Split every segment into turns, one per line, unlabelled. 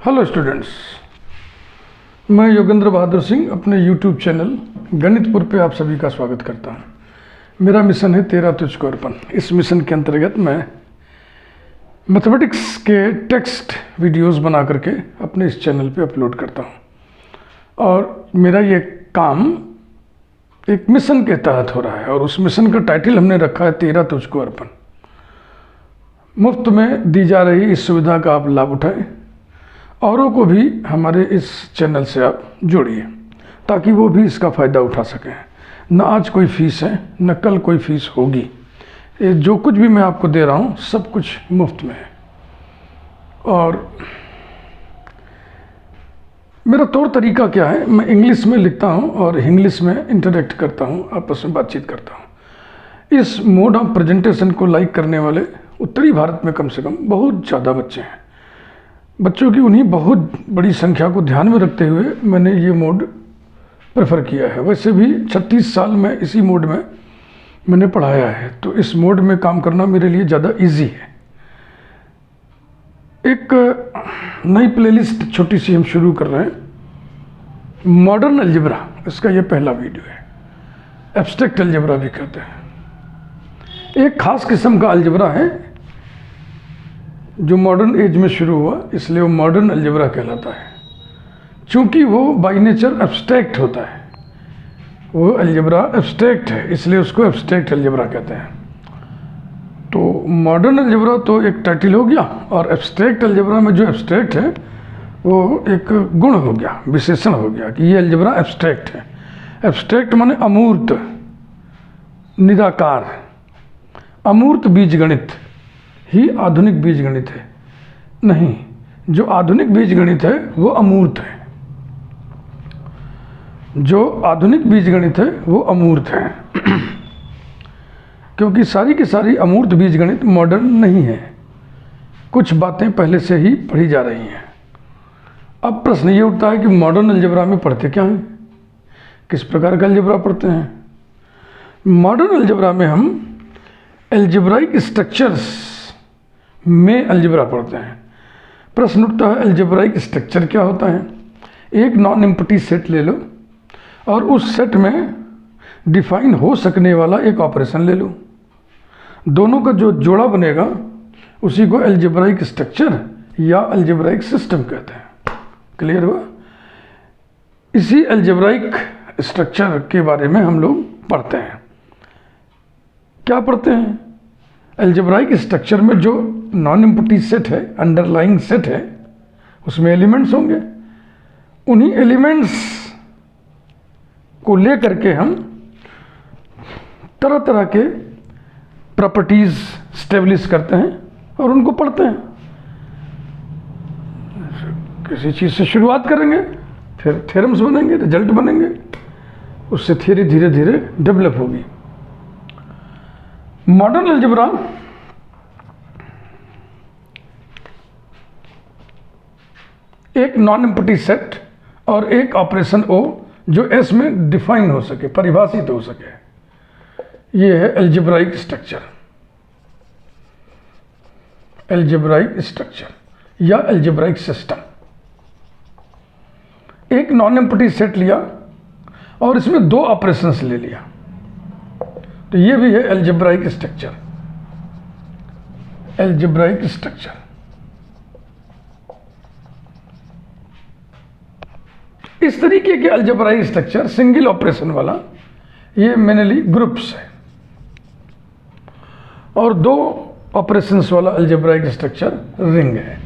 Hello students, मैं योगेंद्र बहादुर सिंह अपने YouTube channel गणितपुर पे आप सभी का स्वागत करता हूँ। मेरा मिशन है तेरा तुझको अर्पण। इस मिशन के अंतर्गत मैं मैथमेटिक्स के टेक्स्ट वीडियोस बना करके अपने इस चैनल पे अपलोड करता हूँ और मेरा ये काम एक मिशन के तहत हो रहा है और उस मिशन का टाइटल हमने रखा है तेरा तुझको अर्पण। मुफ्त में दी जा रही इस सुविधा का आप लाभ उठाएं, औरों को भी हमारे इस चैनल से आप जोड़िए ताकि वो भी इसका फ़ायदा उठा सकें। न आज कोई फ़ीस है न कल कोई फ़ीस होगी। ये जो कुछ भी मैं आपको दे रहा हूँ सब कुछ मुफ्त में है। और मेरा तौर तरीका क्या है, मैं इंग्लिश में लिखता हूँ और इंग्लिश में इंटरेक्ट करता हूँ, आपस में बातचीत करता हूँ। इस मोड ऑफ प्रेजेंटेशन को लाइक करने वाले उत्तरी भारत में कम से कम बहुत ज़्यादा बच्चे हैं। बच्चों की उन्हीं बहुत बड़ी संख्या को ध्यान में रखते हुए मैंने ये मोड प्रेफर किया है। वैसे भी 36 साल में इसी मोड में मैंने पढ़ाया है, तो इस मोड में काम करना मेरे लिए ज़्यादा इजी है। एक नई प्लेलिस्ट छोटी सी हम शुरू कर रहे हैं, मॉडर्न अलजेब्रा। इसका ये पहला वीडियो है। एब्स्ट्रैक्ट अलजेब्रा भी कहते हैं। एक खास किस्म का अलजेब्रा है जो मॉडर्न एज में शुरू हुआ, इसलिए वो मॉडर्न अलजेब्रा कहलाता है। चूंकि वो बाय नेचर एब्स्ट्रैक्ट होता है, वो अलजेब्रा एब्स्ट्रैक्ट है, इसलिए उसको एब्स्ट्रैक्ट अलजेब्रा कहते हैं। तो मॉडर्न अलजेब्रा तो एक टाइटल हो गया और एब्स्ट्रैक्ट अलजेब्रा में जो एब्स्ट्रैक्ट है वो एक गुण हो गया, विशेषण हो गया कि ये अलजेब्रा एब्स्ट्रैक्ट है। एब्स्ट्रैक्ट माने अमूर्त, निराकार। अमूर्त बीजगणित ही आधुनिक बीजगणित है। नहीं, जो आधुनिक बीजगणित है वो अमूर्त है। जो आधुनिक बीजगणित है वो अमूर्त है क्योंकि सारी की सारी अमूर्त बीजगणित मॉडर्न नहीं है। कुछ बातें पहले से ही पढ़ी जा रही हैं। अब प्रश्न ये उठता है कि मॉडर्न अलजेब्रा में पढ़ते क्या हैं, किस प्रकार का अलजेब्रा पढ़ते हैं। मॉडर्न अलजेब्रा में हम अलजेब्राइक स्ट्रक्चर्स में अलजेब्रा पढ़ते हैं। प्रश्न उठता है अलजेब्राइक स्ट्रक्चर क्या होता है। एक नॉन एम्प्टी सेट ले लो और उस सेट में डिफाइन हो सकने वाला एक ऑपरेशन ले लो। दोनों का जो जोड़ा बनेगा उसी को अलजेब्राइक स्ट्रक्चर या अलजेब्राइक सिस्टम कहते हैं। क्लियर हुआ। इसी अलजेब्राइक स्ट्रक्चर के बारे में हम लोग पढ़ते हैं। क्या पढ़ते हैं? अलजेब्राइक स्ट्रक्चर में जो नॉन एम्प्टी सेट है, अंडरलाइंग सेट है, उसमें एलिमेंट्स होंगे। उन्हीं एलिमेंट्स को लेकर के हम तरह तरह के प्रॉपर्टीज स्टेब्लिश करते हैं और उनको पढ़ते हैं। किसी चीज़ से शुरुआत करेंगे, फिर थ्योरम्स बनेंगे, रिजल्ट बनेंगे, उससे थ्योरी धीरे धीरे डेवलप होगी। मॉडर्न अलजेब्रा एक नॉन एम्प्टी सेट और एक ऑपरेशन ओ जो एस में डिफाइन हो सके, परिभाषित हो सके, ये है अलजेब्राइक स्ट्रक्चर। अलजेब्राइक स्ट्रक्चर या अलजेब्राइक सिस्टम। एक नॉन एम्प्टी सेट लिया और इसमें दो ऑपरेशंस ले लिया, तो ये भी है अलजेब्राइक स्ट्रक्चर। अलजेब्राइक स्ट्रक्चर इस तरीके के अलजेब्राइक स्ट्रक्चर सिंगल ऑपरेशन वाला, ये मेनली ग्रुप्स है। और दो ऑपरेशंस वाला अलजेब्राइक स्ट्रक्चर रिंग है।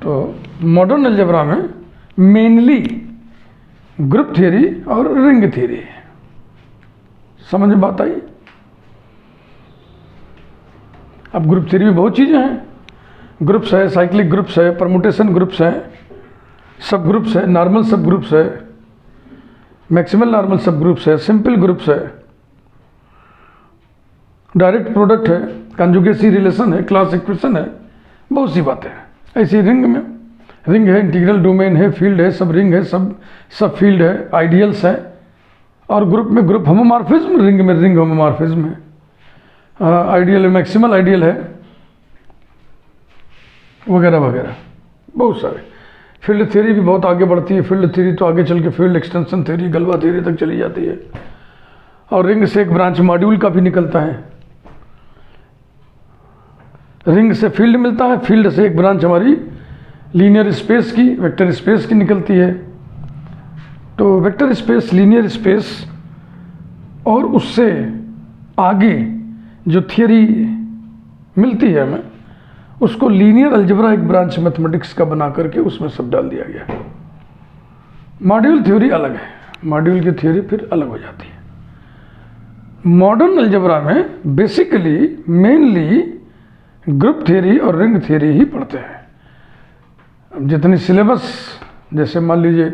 तो मॉडर्न अलजेब्रा में मेनली ग्रुप थ्योरी और रिंग थ्योरी है। समझ में बात आई? अब ग्रुप थ्योरी में बहुत चीज़ें हैं। ग्रुप्स है, साइक्लिक ग्रुप्स है, परमुटेशन ग्रुप्स है, सब ग्रुप्स है, नॉर्मल सब ग्रुप्स है, मैक्सिमल नॉर्मल सब ग्रुप्स है, सिंपल ग्रुप्स है, डायरेक्ट प्रोडक्ट है, कंजुगेसी रिलेशन है, क्लास इक्वेशन है, बहुत सी बातें हैं। ऐसी रिंग में रिंग है, इंटीग्रल डोमेन है, फील्ड है, सब रिंग है, सब फील्ड है, आइडियल्स है। और ग्रुप में ग्रुप होमोमॉर्फिज्म, रिंग में रिंग होमोमॉर्फिज्म है, आइडियल है, मैक्सिमल आइडियल है, वगैरह वगैरह। बहुत सारे। फील्ड थ्योरी भी बहुत आगे बढ़ती है। फील्ड थ्योरी तो आगे चल के फील्ड एक्सटेंशन थ्योरी, गलवा थ्योरी तक चली जाती है। और रिंग से एक ब्रांच मॉड्यूल का भी निकलता है। रिंग से फील्ड मिलता है, फील्ड से एक ब्रांच हमारी लीनियर स्पेस की, वेक्टर स्पेस की निकलती है। तो वेक्टर स्पेस, लीनियर स्पेस और उससे आगे जो थियरी मिलती है हमें, उसको लीनियर अलजेब्रा एक ब्रांच मैथमेटिक्स का बना करके उसमें सब डाल दिया गया। मॉड्यूल थ्योरी अलग है, मॉड्यूल की थ्योरी फिर अलग हो जाती है। मॉडर्न अलजेब्रा में बेसिकली मेनली ग्रुप थ्योरी और रिंग थ्योरी ही पढ़ते हैं। अब जितनी सिलेबस, जैसे मान लीजिए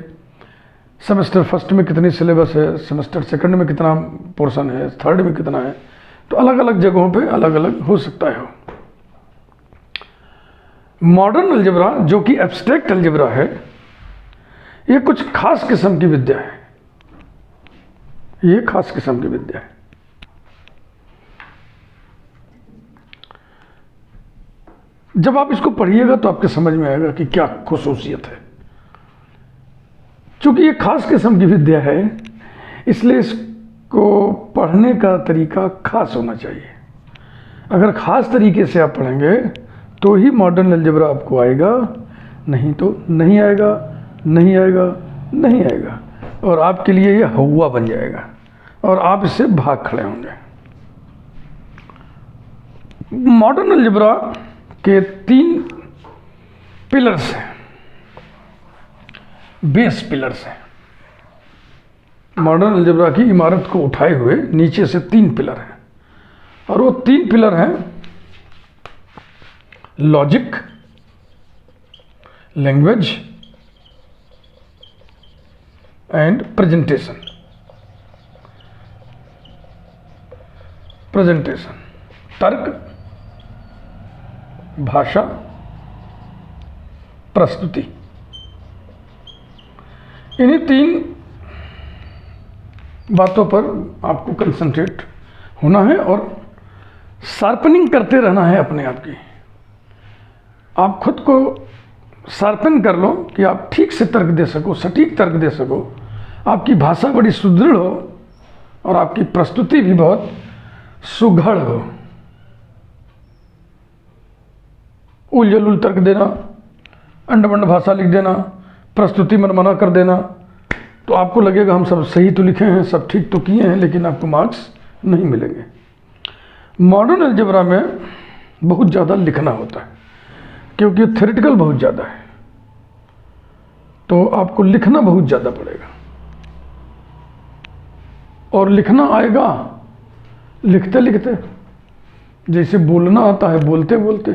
सेमेस्टर फर्स्ट में कितनी सिलेबस है, सेमेस्टर सेकंड में कितना पोर्शन है, थर्ड में कितना है, तो अलग अलग जगहों पे अलग अलग हो सकता है। मॉडर्न अलजेब्रा जो कि एब्स्ट्रैक्ट अलजेब्रा है, ये कुछ खास किस्म की विद्या है। ये खास किस्म की विद्या है। जब आप इसको पढ़िएगा तो आपके समझ में आएगा कि क्या खुसूसियत है। चूंकि ये खास किस्म की विद्या है, इसलिए इसको पढ़ने का तरीका खास होना चाहिए। अगर खास तरीके से आप पढ़ेंगे तो ही मॉडर्न अलजेब्रा आपको आएगा, नहीं तो नहीं आएगा, नहीं आएगा, नहीं आएगा। और आपके लिए ये हवा बन जाएगा और आप इससे भाग खड़े होंगे। मॉडर्न अलजेब्रा के 3 पिलर्स हैं, बेस पिलर्स हैं। मॉडर्न अलजेब्रा की इमारत को उठाए हुए नीचे से 3 पिलर हैं, और वो 3 पिलर हैं logic, language and presentation. Presentation, तर्क, भाषा, प्रस्तुति। इन्हीं 3 बातों पर आपको कंसंट्रेट होना है और शार्पनिंग करते रहना है अपने आप की। आप खुद को शार्पन कर लो कि आप ठीक से तर्क दे सको, सटीक तर्क दे सको, आपकी भाषा बड़ी सुदृढ़ हो और आपकी प्रस्तुति भी बहुत सुघड़ हो। उलझुल तर्क देना, अंडमंड भाषा लिख देना, प्रस्तुति मनमाना कर देना, तो आपको लगेगा हम सब सही तो लिखे हैं, सब ठीक तो किए हैं, लेकिन आपको मार्क्स नहीं मिलेंगे। मॉडर्न अलजेब्रा में बहुत ज़्यादा लिखना होता है, क्योंकि थ्योरेटिकल बहुत ज़्यादा है, तो आपको लिखना बहुत ज़्यादा पड़ेगा। और लिखना आएगा लिखते लिखते, जैसे बोलना आता है बोलते बोलते,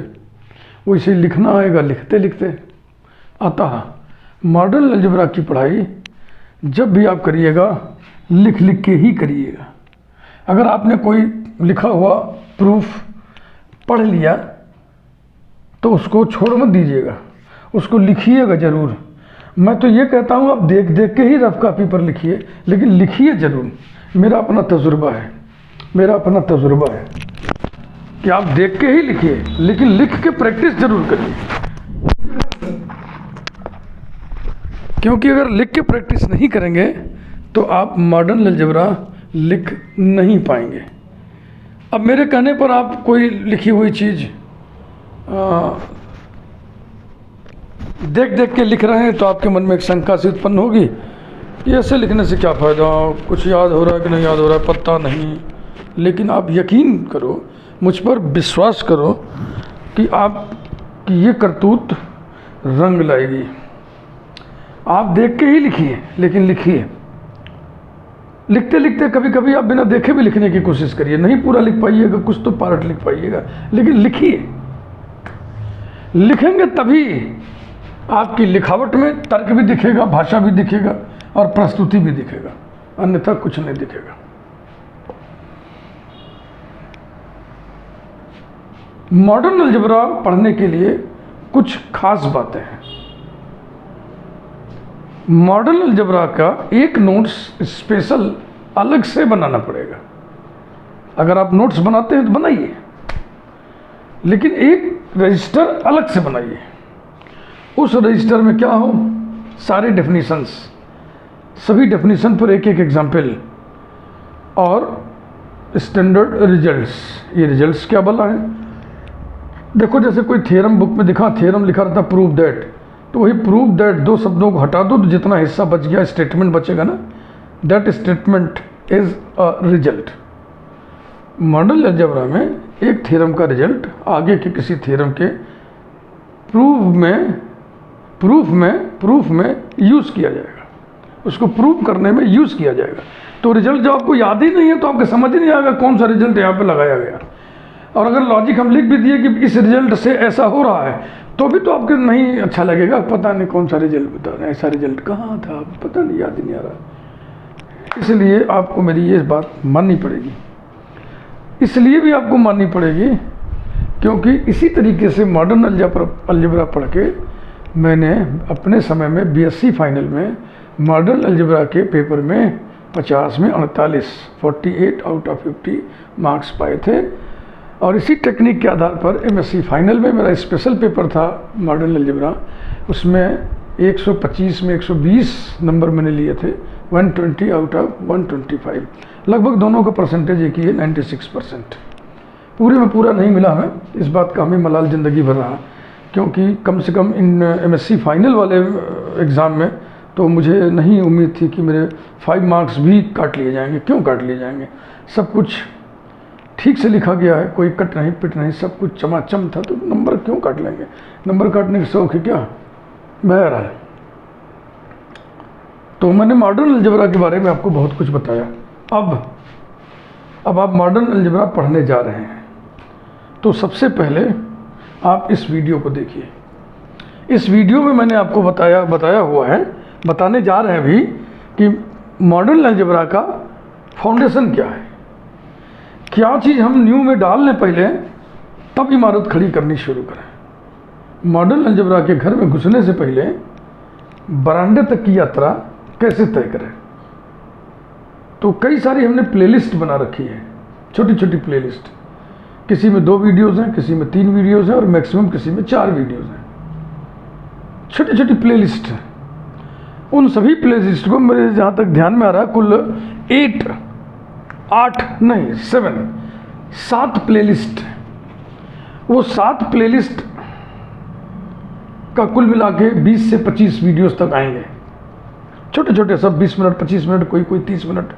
वैसे लिखना आएगा लिखते लिखते आता है। मॉडर्न अलजेब्रा की पढ़ाई जब भी आप करिएगा, लिख लिख के ही करिएगा। अगर आपने कोई लिखा हुआ प्रूफ पढ़ लिया तो उसको छोड़ मत दीजिएगा, उसको लिखिएगा ज़रूर। मैं तो ये कहता हूँ आप देख देख के ही रफ कॉपी पर लिखिए, लेकिन लिखिए ज़रूर। मेरा अपना तजुर्बा है, मेरा अपना तजुर्बा है कि आप देख के ही लिखिए, लेकिन लिख के प्रैक्टिस जरूर करिए। क्योंकि अगर लिख के प्रैक्टिस नहीं करेंगे तो आप मॉडर्न अलजेब्रा लिख नहीं पाएंगे। अब मेरे कहने पर आप कोई लिखी हुई चीज़ देख देख के लिख रहे हैं तो आपके मन में एक शंका से उत्पन्न होगी, ये ऐसे लिखने से क्या फ़ायदा, कुछ याद हो रहा है कि नहीं याद हो रहा है पता नहीं। लेकिन आप यकीन करो, मुझ पर विश्वास करो कि आपकी ये करतूत रंग लाएगी। आप देख के ही लिखिए, लेकिन लिखिए। लिखते लिखते कभी कभी आप बिना देखे भी लिखने की कोशिश करिए। नहीं पूरा लिख पाइएगा, कुछ तो पार्ट लिख पाइएगा, लेकिन लिखिए। लिखेंगे तभी आपकी लिखावट में तर्क भी दिखेगा, भाषा भी दिखेगा और प्रस्तुति भी दिखेगा, अन्यथा कुछ नहीं दिखेगा। मॉडर्न अलजेब्रा पढ़ने के लिए कुछ खास बातें हैं। मॉडर्न अलजेब्रा का एक नोट्स स्पेशल अलग से बनाना पड़ेगा। अगर आप नोट्स बनाते हैं तो बनाइए, लेकिन एक रजिस्टर अलग से बनाइए। उस रजिस्टर में क्या हो, सारे डेफिनीशंस, सभी डेफिनीशन पर एक एक एग्जाम्पल और स्टैंडर्ड रिजल्ट्स। ये रिजल्ट्स क्या बोला है, देखो जैसे कोई थ्योरम बुक में दिखा, थ्योरम लिखा रहता प्रूव दैट, तो वही प्रूव दैट दो शब्दों को हटा दो तो जितना हिस्सा बच गया स्टेटमेंट बचेगा ना, that statement is a result. Model algebra में एक थ्योरम का रिजल्ट आगे के किसी थ्योरम के प्रूफ में यूज़ किया जाएगा, उसको प्रूव करने में यूज़ किया जाएगा। तो रिजल्ट जब आपको याद ही नहीं है तो आपको समझ ही नहीं आएगा कौन सा रिजल्ट यहाँ पे लगाया गया। और अगर लॉजिक हम लिख भी दिए कि इस रिजल्ट से ऐसा हो रहा है तो भी तो आपको नहीं अच्छा लगेगा, पता नहीं कौन सा रिजल्ट बता रहे हैं, ऐसा रिजल्ट कहाँ था पता नहीं, याद ही नहीं आ रहा। इसलिए आपको मेरी ये बात माननी पड़ेगी, इसलिए भी आपको माननी पड़ेगी क्योंकि इसी तरीके से मॉडर्न अलजेब्रा पढ़ के मैंने अपने समय में बीएससी फाइनल में मॉडर्न अलजेब्रा के पेपर में 50 में 48 आउट ऑफ 50 मार्क्स पाए थे। और इसी टेक्निक के आधार पर एमएससी फाइनल में मेरा स्पेशल पेपर था मॉडर्न अलजेब्रा, उसमें 125 में 120 नंबर मैंने लिए थे, 120 आउट ऑफ 125, लगभग दोनों का परसेंटेज एक ही है, 96%। पूरे में पूरा नहीं मिला हमें, इस बात का हमें मलाल ज़िंदगी भर रहा, क्योंकि कम से कम इन एमएससी फाइनल वाले एग्ज़ाम में तो मुझे नहीं उम्मीद थी कि मेरे 5 मार्क्स भी काट लिए जाएंगे। क्यों काट लिए जाएंगे, सब कुछ ठीक से लिखा गया है, कोई कट नहीं पिट नहीं, सब कुछ चमाचम था, तो नंबर क्यों काट लेंगे, नंबर काटने का शौक है क्या। बहरहाल तो मैंने मॉडर्न अलजेब्रा के बारे में आपको बहुत कुछ बताया। अब आप मॉडर्न अलजेब्रा पढ़ने जा रहे हैं तो सबसे पहले आप इस वीडियो को देखिए। इस वीडियो में मैंने आपको बताया हुआ है, बताने जा रहे हैं भी कि मॉडर्न अलजेब्रा का फाउंडेशन क्या है, क्या चीज़ हम न्यू में डाल लें पहले तब इमारत खड़ी करनी शुरू करें। मॉडर्न अलजेब्रा के घर में घुसने से पहले बरामदे तक की यात्रा कैसे तय करें। तो कई सारी हमने प्लेलिस्ट बना रखी है, छोटी छोटी प्लेलिस्ट, किसी में 2 वीडियोज़ हैं, किसी में 3 वीडियोज़ हैं और मैक्सिमम किसी में 4 वीडियोज़ हैं, छोटी छोटी प्लेलिस्ट हैं। उन सभी प्लेलिस्ट को मेरे जहाँ तक ध्यान में आ रहा है कुल 7 प्लेलिस्ट, वो 7 प्लेलिस्ट का कुल मिला के 20 से 25 वीडियोस तक आएंगे, छोटे छोटे सब 20 मिनट 25 मिनट, कोई 30 मिनट।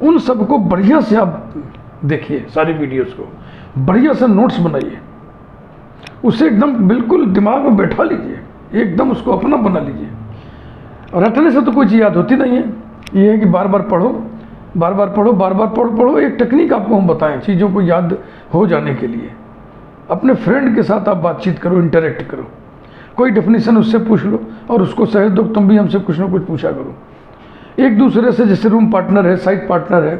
उन सबको बढ़िया से आप देखिए, सारी वीडियोस को बढ़िया से नोट्स बनाइए, उसे एकदम बिल्कुल दिमाग में बैठा लीजिए, एकदम उसको अपना बना लीजिए। और रटने से तो कोई चीज़ याद होती नहीं है, ये है कि बार बार पढ़ो, बार बार पढ़ो। एक टेक्निक आपको हम बताएं चीज़ों को याद हो जाने के लिए। अपने फ्रेंड के साथ आप बातचीत करो, इंटरेक्ट करो, कोई डेफिनेशन उससे पूछ लो और उसको सहज दो, तुम भी हमसे कुछ ना कुछ पूछा करो। एक दूसरे से, जैसे रूम पार्टनर है, साइड पार्टनर है,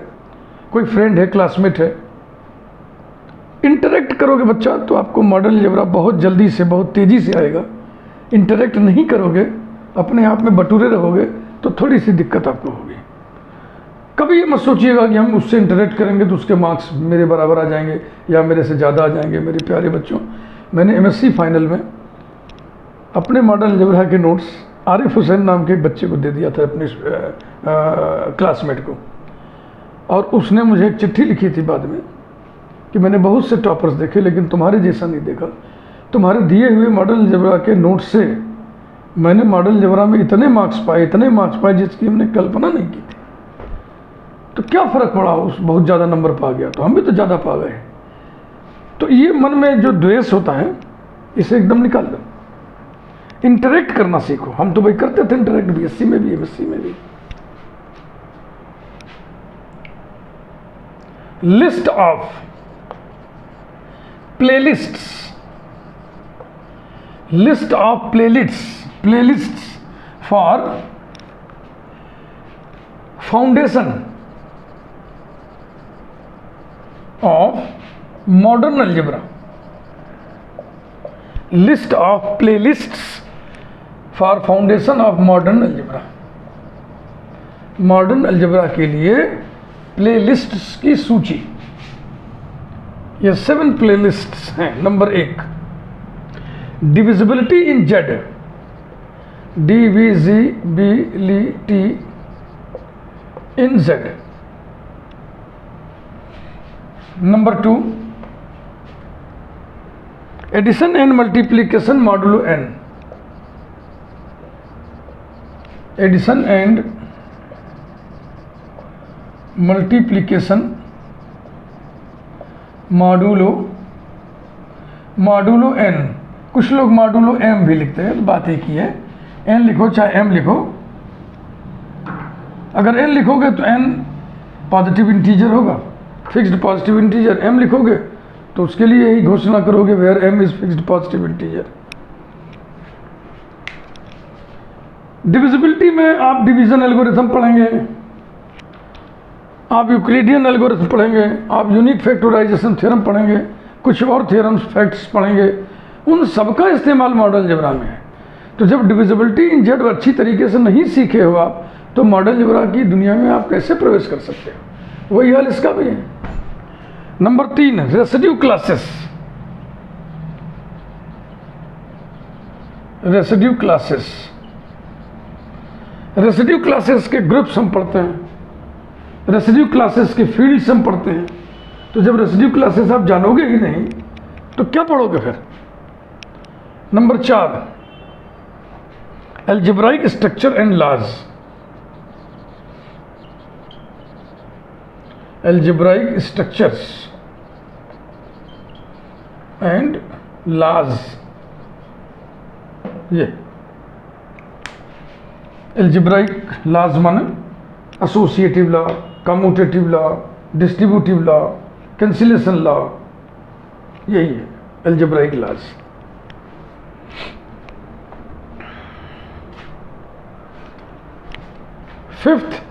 कोई फ्रेंड है, क्लासमेट है, इंटरेक्ट करोगे बच्चा तो आपको मॉडर्न अलजेब्रा बहुत जल्दी से, बहुत तेज़ी से आएगा। इंटरेक्ट नहीं करोगे, अपने आप में बटुरे रहोगे तो थोड़ी सी दिक्कत आपको होगी। कभी ये मत सोचिएगा कि हम उससे इंटरेक्ट करेंगे तो उसके मार्क्स मेरे बराबर आ जाएंगे या मेरे से ज़्यादा आ जाएंगे। मेरे प्यारे बच्चों, मैंने एमएससी फाइनल में अपने मॉडर्न अलजेब्रा के नोट्स आरिफ हुसैन नाम के एक बच्चे को दे दिया था, अपने क्लासमेट को, और उसने मुझे एक चिट्ठी लिखी थी बाद में कि मैंने बहुत से टॉपर्स देखे लेकिन तुम्हारे जैसा नहीं देखा। तुम्हारे दिए हुए मॉडर्न अलजेब्रा के नोट से मैंने मॉडर्न अलजेब्रा में इतने मार्क्स पाए जिसकी हमने कल्पना नहीं की थी। तो क्या फ़र्क पड़ा, उस बहुत ज़्यादा नंबर पा गया तो हम भी तो ज़्यादा पा गए। तो ये मन में जो द्वेष होता है इसे एकदम निकाल दो, इंटरेक्ट करना सीखो। हम तो भाई करते थे इंटरेक्ट, बीएससी में भी एमएससी में भी। List of playlists for foundation of modern algebra. List of playlists for foundation of modern algebra. Modern algebra के लिए प्लेलिस्ट्स की सूची, ये 7 प्लेलिस्ट्स हैं। Number 1, divisibility in Z. Divisibility in Z। Number 2, addition and multiplication modulo n। Addition and multiplication modulo n। कुछ लोग modulo m भी लिखते हैं, तो बात एक ही है। n लिखो चाहे m लिखो, अगर n लिखोगे तो n पॉजिटिव इंटीजर होगा, फिक्स्ड पॉजिटिव इंटीजर। m लिखोगे तो उसके लिए यही घोषणा करोगे where m is fixed positive integer. Divisibility में आप डिवीजन एल्गोरिथम पढ़ेंगे, आप यूक्लिडियन एल्गोरिथम पढ़ेंगे, आप यूनिक फैक्टराइजेशन थ्योरम पढ़ेंगे, कुछ और थ्योरम्स फैक्ट्स पढ़ेंगे। उन सबका इस्तेमाल मॉडल अलजेब्रा में है। तो जब डिविजिबिलिटी इन जेड अच्छी तरीके से नहीं सीखे हो आप, तो मॉडल अलजेब्रा की दुनिया में आप कैसे प्रवेश कर सकते हो? वही हाल इसका भी है। Number 3, residue classes. Residue classes, residue classes के ग्रुप्स हम पढ़ते हैं, रेसिड्यू क्लासेस के फील्ड्स हम पढ़ते हैं। तो जब रेसिड्यू क्लासेस आप जानोगे ही नहीं तो क्या पढ़ोगे फिर? Number 4, algebraic structure and laws. Algebraic structures and laws, ये अलजेब्राइक लॉज माने associative law, commutative law, distributive law, cancellation law, यही है algebraic laws. Fifth,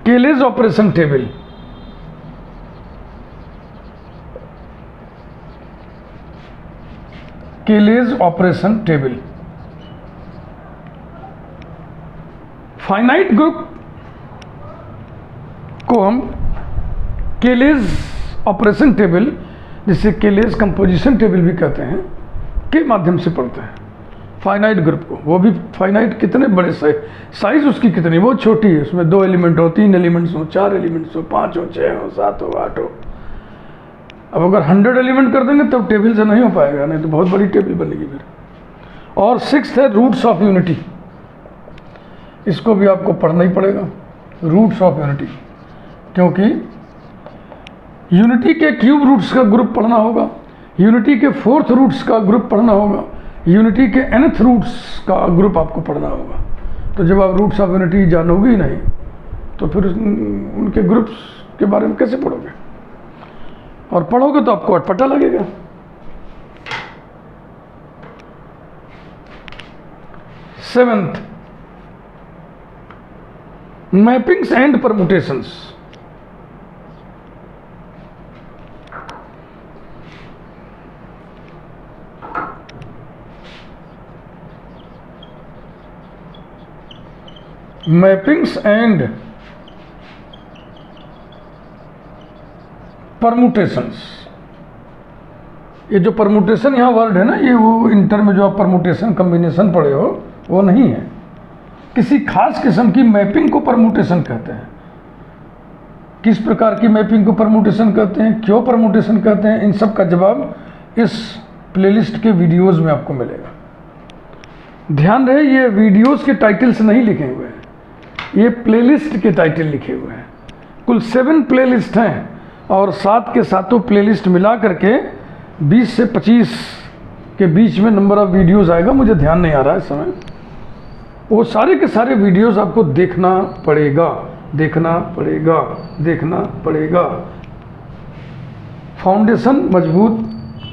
Cayley's operation table. Cayley's operation table, finite group को हम केलेज ऑपरेशन टेबल, जिसे केलेज composition table भी कहते हैं, के माध्यम से पढ़ते हैं। फाइनाइट ग्रुप को, वो भी फाइनाइट कितने बड़े साइज उसकी कितनी, वो छोटी है, उसमें 2 एलिमेंट हो, 3 एलिमेंट्स हो, 4 एलिमेंट्स हो, 5 हो, 6 हो, 7 हो, 8 हो। अब अगर 100 एलिमेंट कर देंगे तब टेबल से नहीं हो पाएगा, नहीं तो बहुत बड़ी टेबल बनेगी फिर। और 6th है रूट्स ऑफ यूनिटी। इसको भी आपको पढ़ना ही पड़ेगा, रूट्स ऑफ यूनिटी, क्योंकि यूनिटी के क्यूब रूट्स का ग्रुप पढ़ना होगा, यूनिटी के 4th रूट्स का ग्रुप पढ़ना होगा, यूनिटी के nth रूट्स का ग्रुप आपको पढ़ना होगा। तो जब आप रूट्स ऑफ यूनिटी जानोगे ही नहीं तो फिर उनके ग्रुप्स के बारे में कैसे पढ़ोगे? और पढ़ोगे तो आपको अटपटा लगेगा। Seventh, mappings and permutations. Mappings and permutations, ये जो परमुटेशन यहाँ वर्ड है ना, ये वो इंटर में जो आप परमुटेशन कम्बिनेशन पढ़े हो वो नहीं है। किसी खास किस्म की मैपिंग को परमुटेशन कहते हैं। किस प्रकार की मैपिंग को परमुटेशन कहते हैं, क्यों परमुटेशन कहते हैं, इन सब का जवाब इस प्लेलिस्ट के वीडियोस में आपको मिलेगा। ध्यान रहे, ये वीडियोस के टाइटल्स नहीं लिखे हुए हैं, ये प्लेलिस्ट के टाइटल लिखे हुए हैं। कुल 7 प्लेलिस्ट हैं और 7 के सातों प्लेलिस्ट मिला करके 20 से 25 के बीच में नंबर ऑफ वीडियोस आएगा, मुझे ध्यान नहीं आ रहा है इस समय। वो सारे के सारे वीडियोस आपको देखना पड़ेगा, देखना पड़ेगा, देखना पड़ेगा। फाउंडेशन मजबूत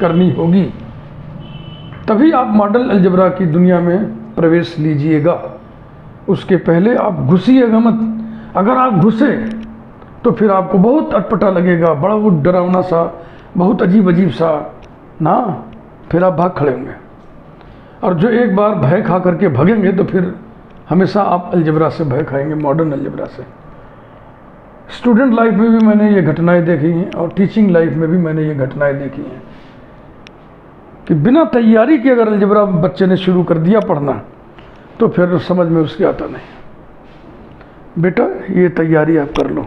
करनी होगी, तभी आप मॉडल अलजेब्रा की दुनिया में प्रवेश लीजिएगा। उसके पहले आप घुसिएगा मत। अगर आप घुसे तो फिर आपको बहुत अटपटा लगेगा, बड़ा वो डरावना सा, बहुत अजीब अजीब सा ना, फिर आप भाग खड़े होंगे। और जो एक बार भय खा करके भागेंगे तो फिर हमेशा आप अलजेब्रा से भय खाएंगे, मॉडर्न अलजेब्रा से। स्टूडेंट लाइफ में भी मैंने ये घटनाएं देखी हैं और टीचिंग लाइफ में भी मैंने ये घटनाएं देखी हैं कि बिना तैयारी के अगर अलजेब्रा बच्चे ने शुरू कर दिया पढ़ना तो फिर समझ में उसके आता नहीं। बेटा ये तैयारी आप कर लो,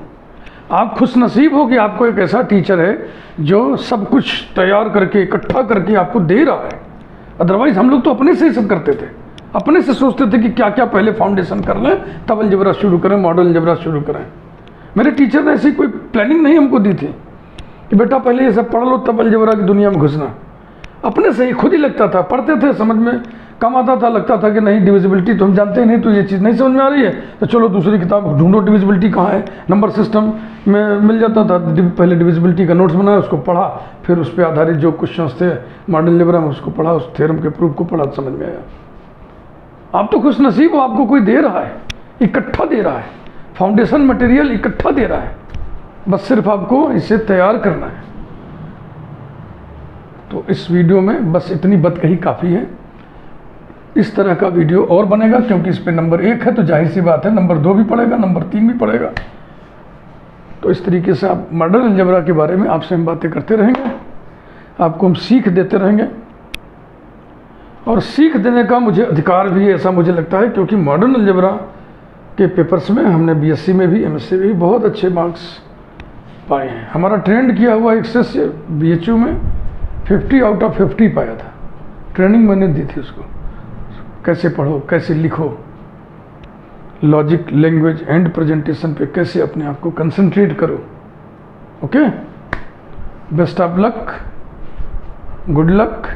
आप खुश नसीब हो कि आपको एक ऐसा टीचर है जो सब कुछ तैयार करके इकट्ठा करके आपको दे रहा है। अदरवाइज हम लोग तो अपने से ही सब करते थे, अपने से सोचते थे कि क्या क्या पहले फाउंडेशन कर लें तब अलजेब्रा शुरू करें, मॉडल अलजेब्रा शुरू करें। मेरे टीचर ने ऐसी कोई प्लानिंग नहीं हमको दी थी कि बेटा पहले ये सब पढ़ लो तब अलजेब्रा की दुनिया में घुसना। अपने से ही खुद ही लगता था, पढ़ते थे समझ में कम आता था, लगता था कि नहीं डिविजिबिलिटी तो हम जानते ही नहीं, तो ये चीज़ नहीं समझ में आ रही है तो चलो दूसरी किताब ढूंढो डिविजिबिलिटी कहाँ है, नंबर सिस्टम में मिल जाता था। पहले डिविजिबिलिटी का नोट्स बनाया, उसको पढ़ा, फिर उस पर आधारित जो क्वेश्चंस थे मॉडल अलजेब्रा में उसको पढ़ा, उस थ्योरम के प्रूफ को पढ़ा, समझ में आया। आप तो खुश नसीब हो, आपको कोई दे रहा है, इकट्ठा दे रहा है, फाउंडेशन मटेरियल इकट्ठा दे रहा है, बस सिर्फ आपको इसे तैयार करना है। तो इस वीडियो में बस इतनी बात कही काफ़ी है। इस तरह का वीडियो और बनेगा क्योंकि इस पे नंबर 1 है तो जाहिर सी बात है नंबर 2 भी पड़ेगा, नंबर 3 भी पड़ेगा। तो इस तरीके से आप मॉडल अलजेब्रा के बारे में आपसे हम बातें करते रहेंगे, आपको हम सीख देते रहेंगे और सीख देने का मुझे अधिकार भी है, ऐसा मुझे लगता है, क्योंकि मॉडर्न अलजेब्रा के पेपर्स में हमने बीएससी में भी एमएससी में भी बहुत अच्छे मार्क्स पाए हैं। हमारा ट्रेंड किया हुआ एक्सेस बीएचयू में 50 आउट ऑफ 50 पाया था। ट्रेनिंग मैंने दी थी उसको, कैसे पढ़ो, कैसे लिखो, लॉजिक, लैंग्वेज एंड प्रेजेंटेशन पे कैसे अपने आप को कंसंट्रेट करो। Okay, best of luck, good luck.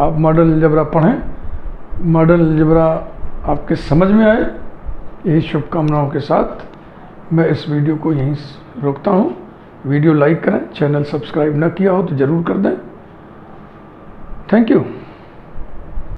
आप मॉडल अलजेब्रा पढ़ें, मॉडल अलजेब्रा आपके समझ में आए, यही शुभकामनाओं के साथ मैं इस वीडियो को यहीं रोकता हूँ। वीडियो लाइक करें, चैनल सब्सक्राइब ना किया हो तो ज़रूर कर दें। Thank you.